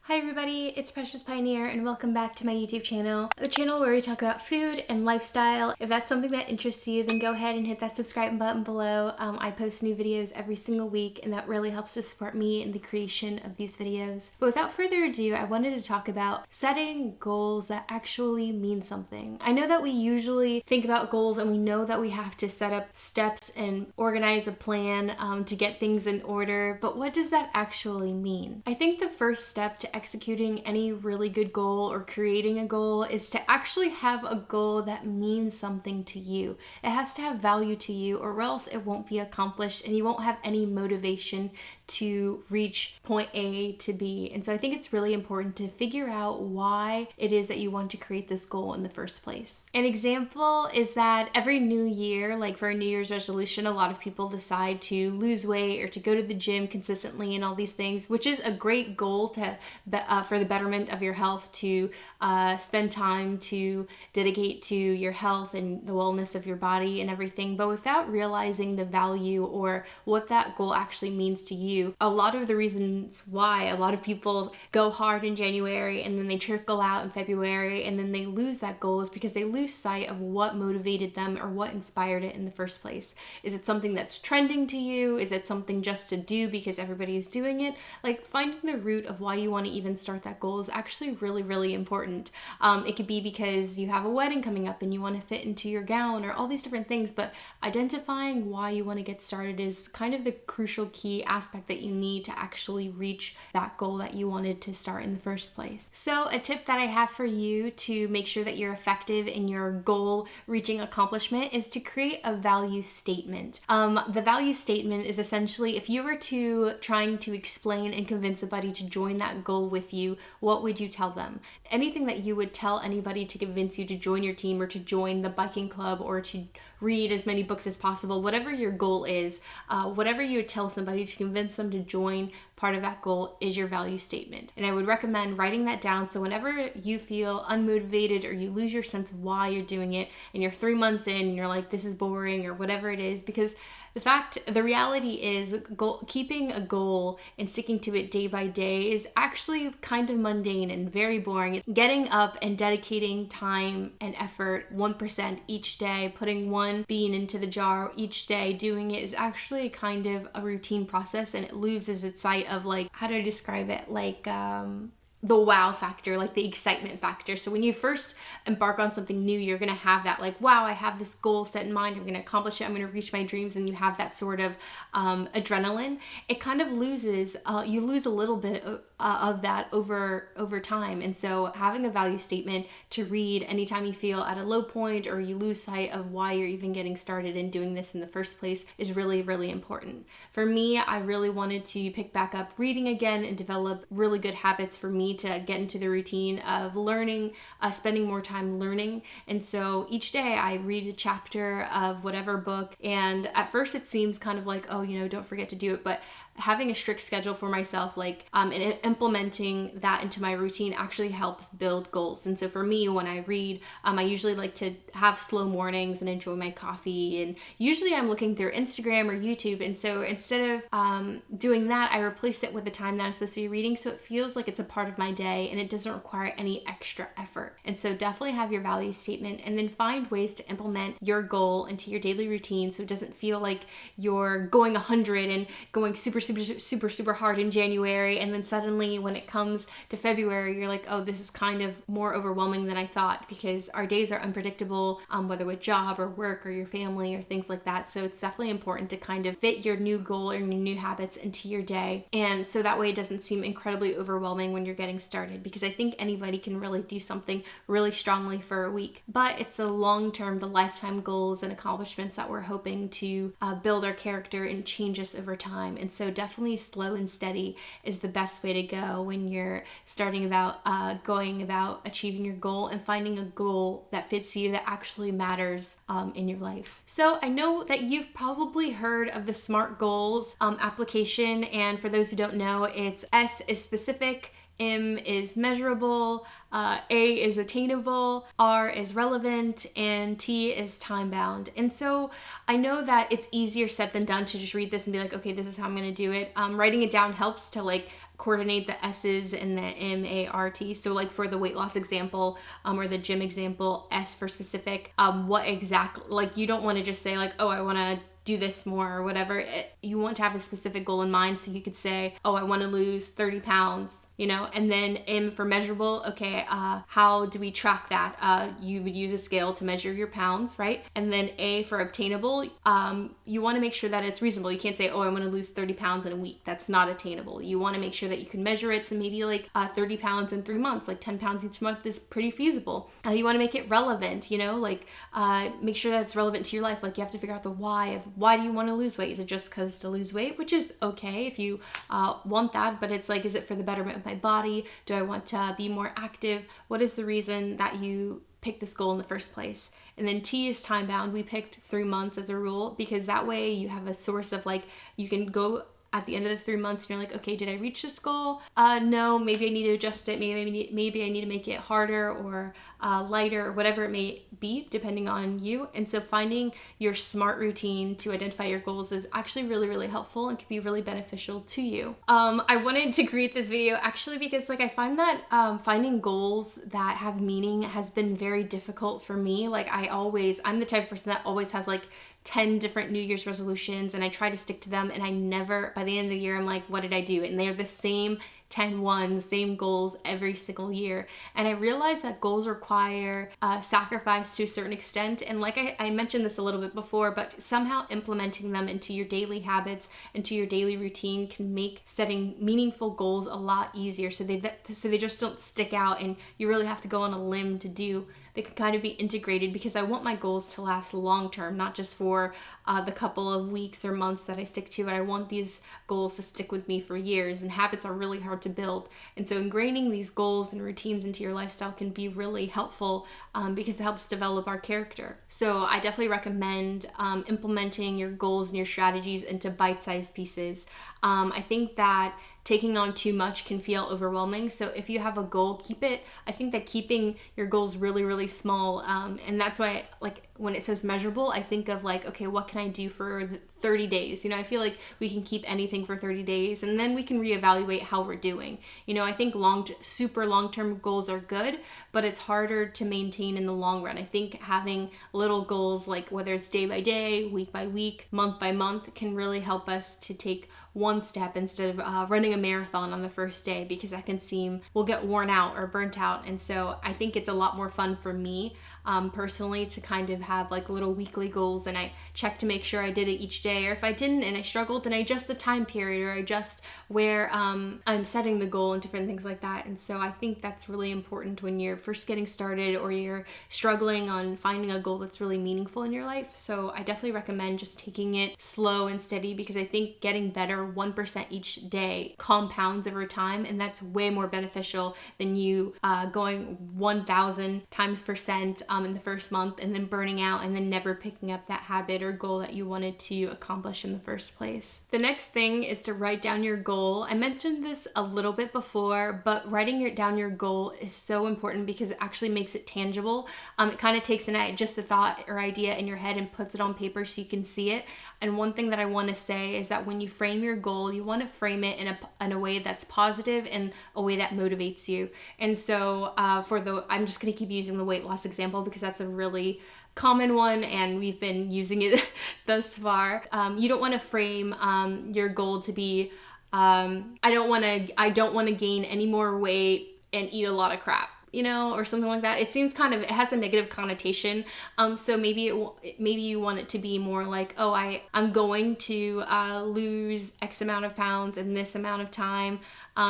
Hi everybody, it's Precious Pioneer and welcome back to my YouTube channel. The channel where we talk about food and lifestyle. If that's something that interests you, then go ahead and hit that subscribe button below. I post new videos every single week and that really helps to support me in the creation of these videos. But without further ado, I wanted to talk about setting goals that actually mean something. I know that we usually think about goals and we know that we have to set up steps and organize a plan to get things in order, but what does that actually mean? I think the first step to executing any really good goal or creating a goal is to actually have a goal that means something to you. It has to have value to you or else it won't be accomplished and you won't have any motivation to reach point A to B. And so I think it's really important to figure out why it is that you want to create this goal in the first place. An example is that every new year, like for a New Year's resolution, a lot of people decide to lose weight or to go to the gym consistently and all these things, which is a great goal to for the betterment of your health, to spend time to dedicate to your health and the wellness of your body and everything, but without realizing the value or what that goal actually means to you. A lot of the reasons why a lot of people go hard in January and then they trickle out in February and then they lose that goal is because they lose sight of what motivated them or what inspired it in the first place. Is it something that's trending to you? Is it something just to do because everybody is doing it? Like, finding the root of why you want to even start that goal is actually really, really important. It could be because you have a wedding coming up and you want to fit into your gown or all these different things, but identifying why you want to get started is kind of the crucial key aspect that you need to actually reach that goal that you wanted to start in the first place. So a tip that I have for you to make sure that you're effective in your goal reaching accomplishment is to create a value statement. The value statement is essentially if you were trying to explain and convince somebody to join that goal with you, what would you tell them? Anything that you would tell anybody to convince you to join your team or to join the biking club or to read as many books as possible, whatever your goal is, whatever you would tell somebody to convince them to join, part of that goal is your value statement. And I would recommend writing that down so whenever you feel unmotivated or you lose your sense of why you're doing it and you're 3 months in and you're like, this is boring or whatever it is, because the reality is keeping a goal and sticking to it day by day is actually kind of mundane and very boring. Getting up and dedicating time and effort 1% each day, putting one bean into the jar each day, doing it is actually kind of a routine process and it loses its sight of, like, how do I describe it? Like, the wow factor, like the excitement factor. So when you first embark on something new, you're going to have that, like, wow, I have this goal set in mind. I'm going to accomplish it. I'm going to reach my dreams. And you have that sort of adrenaline. It kind of loses, you lose a little bit of that over time. And so having a value statement to read anytime you feel at a low point or you lose sight of why you're even getting started in doing this in the first place is really, really important. For me, I really wanted to pick back up reading again and develop really good habits for me to get into the routine of learning, spending more time learning. And so each day I read a chapter of whatever book. And at first it seems kind of like, oh, don't forget to do it. But having a strict schedule for myself, and implementing that into my routine actually helps build goals. And so for me, when I read, I usually like to have slow mornings and enjoy my coffee. And usually I'm looking through Instagram or YouTube. And so instead of doing that, I replace it with the time that I'm supposed to be reading. So it feels like it's a part of my day and it doesn't require any extra effort. And so definitely have your value statement and then find ways to implement your goal into your daily routine so it doesn't feel like you're going 100 and going super hard in January, and then suddenly when it comes to February you're like, oh, this is kind of more overwhelming than I thought, because our days are unpredictable, whether with job or work or your family or things like that. So it's definitely important to kind of fit your new goal or your new habits into your day, and so that way it doesn't seem incredibly overwhelming when you're getting started, because I think anybody can really do something really strongly for a week, but it's the long-term, the lifetime goals and accomplishments that we're hoping to build our character and change us over time. And so definitely slow and steady is the best way to go when you're going about achieving your goal and finding a goal that fits you, that actually matters in your life. So I know that you've probably heard of the SMART goals application, and for those who don't know, it's S is specific, M is measurable, A is attainable, R is relevant, and T is time bound. And so I know that it's easier said than done to just read this and be like, okay, this is how I'm going to do it. Writing it down helps to like coordinate the S's and the M-A-R-T. So like for the weight loss example, or the gym example, S for specific, what exactly, like you don't want to just say like, oh, I want to do this more or whatever. You want to have a specific goal in mind. So you could say, oh, I want to lose 30 pounds, you know, and then M for measurable. Okay, how do we track that? You would use a scale to measure your pounds, right? And then A for obtainable, you want to make sure that it's reasonable. You can't say, oh, I want to lose 30 pounds in a week. That's not attainable. You want to make sure that you can measure it. So maybe like 30 pounds in 3 months, like 10 pounds each month is pretty feasible. You want to make it relevant, you know, like make sure that it's relevant to your life. Like you have to figure out the why of why do you want to lose weight? Is it just because to lose weight, which is okay if you want that, but it's like, is it for the betterment of my body? Do I want to be more active? What is the reason that you pick this goal in the first place? And then T is time bound. We picked 3 months as a rule because that way you have a source of like, you can go at the end of the 3 months and you're like, okay, did I reach this goal? No, maybe I need to adjust it. Maybe I need to make it harder or lighter or whatever it may be, depending on you. And so finding your SMART routine to identify your goals is actually really, really helpful and can be really beneficial to you. I wanted to create this video actually because like I find that finding goals that have meaning has been very difficult for me. Like I'm the type of person that always has like 10 different New Year's resolutions and I try to stick to them and I never, by the end of the year, I'm like, what did I do? And they're the same 10 ones, same goals every single year. And I realized that goals require sacrifice to a certain extent. And like I mentioned this a little bit before, but somehow implementing them into your daily habits, into your daily routine can make setting meaningful goals a lot easier. So they just don't stick out and you really have to go on a limb to do. They can kind of be integrated because I want my goals to last long term, not just for the couple of weeks or months that I stick to, but I want these goals to stick with me for years, and habits are really hard to build. And so ingraining these goals and routines into your lifestyle can be really helpful because it helps develop our character. So I definitely recommend implementing your goals and your strategies into bite-sized pieces. I think that taking on too much can feel overwhelming. So if you have a goal, I think that keeping your goals really, really small, and that's why like when it says measurable, I think of like, okay, what can I do for 30 days? You know, I feel like we can keep anything for 30 days and then we can reevaluate how we're doing. You know, I think super long-term goals are good, but it's harder to maintain in the long run. I think having little goals, like whether it's day by day, week by week, month by month, can really help us to take one step instead of running a marathon on the first day, because that can we'll get worn out or burnt out. And so I think it's a lot more fun for me personally to kind of have like little weekly goals, and I check to make sure I did it each day, or if I didn't and I struggled, then I adjust the time period, or I adjust where I'm setting the goal and different things like that. And so I think that's really important when you're first getting started or you're struggling on finding a goal that's really meaningful in your life. So I definitely recommend just taking it slow and steady, because I think getting better 1% each day compounds over time, and that's way more beneficial than you going 1,000 times percent in the first month and then burning out and then never picking up that habit or goal that you wanted to accomplish in the first place. The next thing is to write down your goal. I mentioned this a little bit before, but writing down your goal is so important because it actually makes it tangible. It kind of takes just the thought or idea in your head and puts it on paper so you can see it. And one thing that I want to say is that when you frame your goal, you want to frame it in a way that's positive and a way that motivates you. And so I'm just going to keep using the weight loss example because that's a really common one and we've been using it thus far. You don't want to frame your goal to be I don't want to gain any more weight and eat a lot of crap, you know, or something like that. It seems it has a negative connotation. So maybe you want it to be more like, oh, I'm going to lose X amount of pounds in this amount of time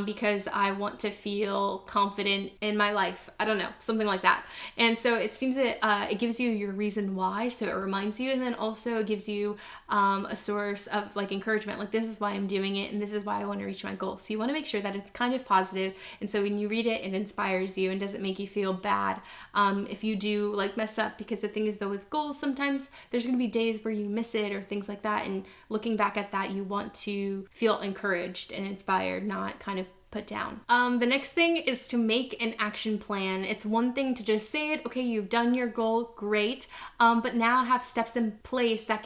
because I want to feel confident in my life. I don't know, something like that. And so it seems that it gives you your reason why, so it reminds you, and then also gives you a source of like encouragement, like this is why I'm doing it and this is why I want to reach my goal. So you want to make sure that it's kind of positive, and so when you read it, it inspires you and doesn't make you feel bad if you do like mess up, because the thing is though with goals, sometimes there's going to be days where you miss it or things like that, and looking back at that, you want to feel encouraged and inspired, not kind of put down. The next thing is to make an action plan. It's one thing to just say it, okay, you've done your goal, great, but now have steps in place that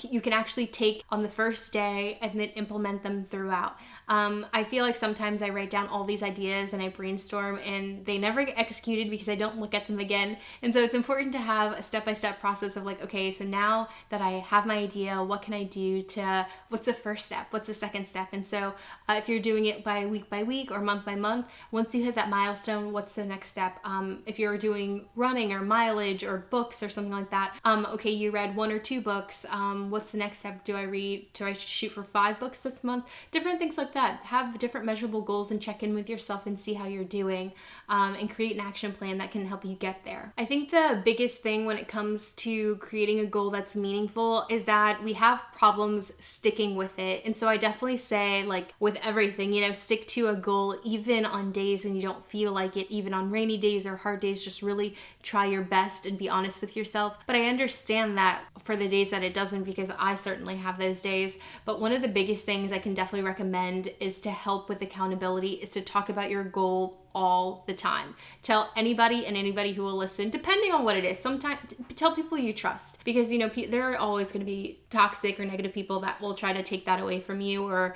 you can actually take on the first day and then implement them throughout. I feel like sometimes I write down all these ideas and I brainstorm and they never get executed because I don't look at them again. And so it's important to have a step-by-step process of like, okay, so now that I have my idea, what can I do what's the first step? What's the second step? And so if you're doing it by week or month by month, once you hit that milestone, what's the next step? If you're doing running or mileage or books or something like that, okay, you read 1 or 2 books. What's the next step? Do I shoot for 5 books this month? Different things like that. Have different measurable goals and check in with yourself and see how you're doing, and create an action plan that can help you get there. I think the biggest thing when it comes to creating a goal that's meaningful is that we have problems sticking with it. And so I definitely say, like with everything, stick to a goal even on days when you don't feel like it, even on rainy days or hard days. Just really try your best and be honest with yourself. But I understand that for the days that it doesn't, because I certainly have those days. But one of the biggest things I can definitely recommend is to help with accountability is to talk about your goal all the time. Tell anybody who will listen, depending on what it is. Sometimes tell people you trust, because there are always going to be toxic or negative people that will try to take that away from you or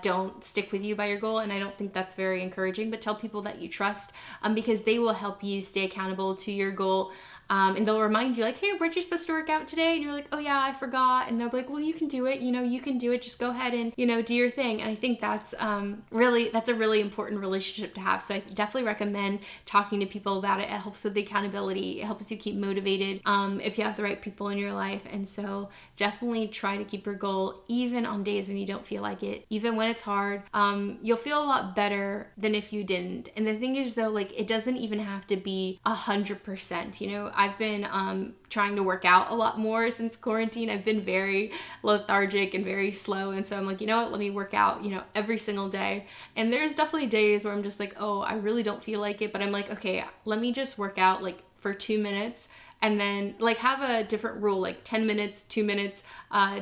don't stick with you by your goal, and I don't think that's very encouraging. But tell people that you trust, because they will help you stay accountable to your goal. And they'll remind you like, hey, weren't you supposed to work out today? And you're like, oh yeah, I forgot. And they'll be like, well, you can do it. You can do it. Just go ahead and, do your thing. And I think that's a really important relationship to have. So I definitely recommend talking to people about it. It helps with the accountability. It helps you keep motivated if you have the right people in your life. And so definitely try to keep your goal even on days when you don't feel like it, even when it's hard. You'll feel a lot better than if you didn't. And the thing is though, like it doesn't even have to be 100%, I've been trying to work out a lot more since quarantine. I've been very lethargic and very slow. And so I'm like, let me work out, every single day. And there's definitely days where I'm just like, oh, I really don't feel like it. But I'm like, okay, let me just work out like for 2 minutes. And then like have a different rule, like 10 minutes, 2 minutes,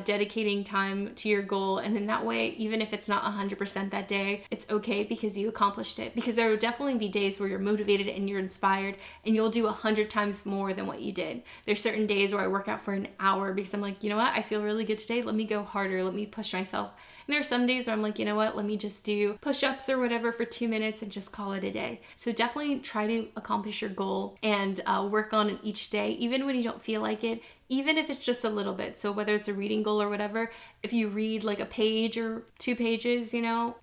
dedicating time to your goal. And then that way, even if it's not 100% that day, it's okay because you accomplished it. Because there will definitely be days where you're motivated and you're inspired and you'll do 100 times more than what you did. There's certain days where I work out for an hour because I'm like, you know what? I feel really good today. Let me go harder. Let me push myself. And there are some days where I'm like, you know what? Let me just do push-ups or whatever for 2 minutes and just call it a day. So definitely try to accomplish your goal and work on it each day, even when you don't feel like it, even if it's just a little bit. So whether it's a reading goal or whatever, if you read like a page or 2 pages,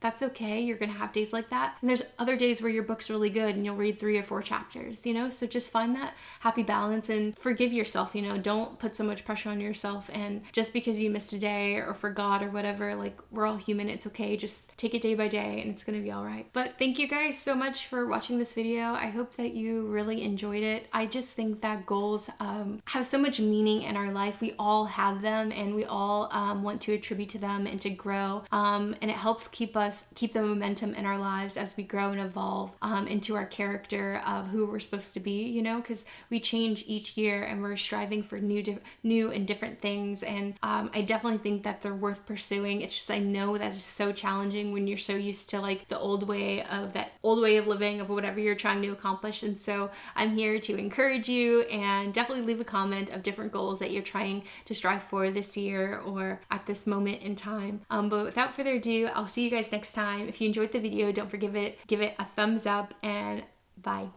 that's okay. You're going to have days like that. And there's other days where your book's really good and you'll read 3 or 4 chapters, so just find that happy balance and forgive yourself, don't put so much pressure on yourself. And just because you missed a day or forgot or whatever, like we're all human. It's okay. Just take it day by day and it's going to be all right. But thank you guys so much for watching this video. I hope that you really enjoyed it. I just think that goals have so much meaning in our life. We all have them and we all want to attribute to them and to grow, and it helps keep the momentum in our lives as we grow and evolve into our character of who we're supposed to be, because we change each year and we're striving for new and different things. And I definitely think that they're worth pursuing. It's just I know that it's so challenging when you're so used to like the old way of living of whatever you're trying to accomplish. And so I'm here to encourage you, and definitely leave a comment of different goals that you're trying to strive for this year or at this moment in time. But without further ado, I'll see you guys next time. If you enjoyed the video, don't forget give it a thumbs up, and bye.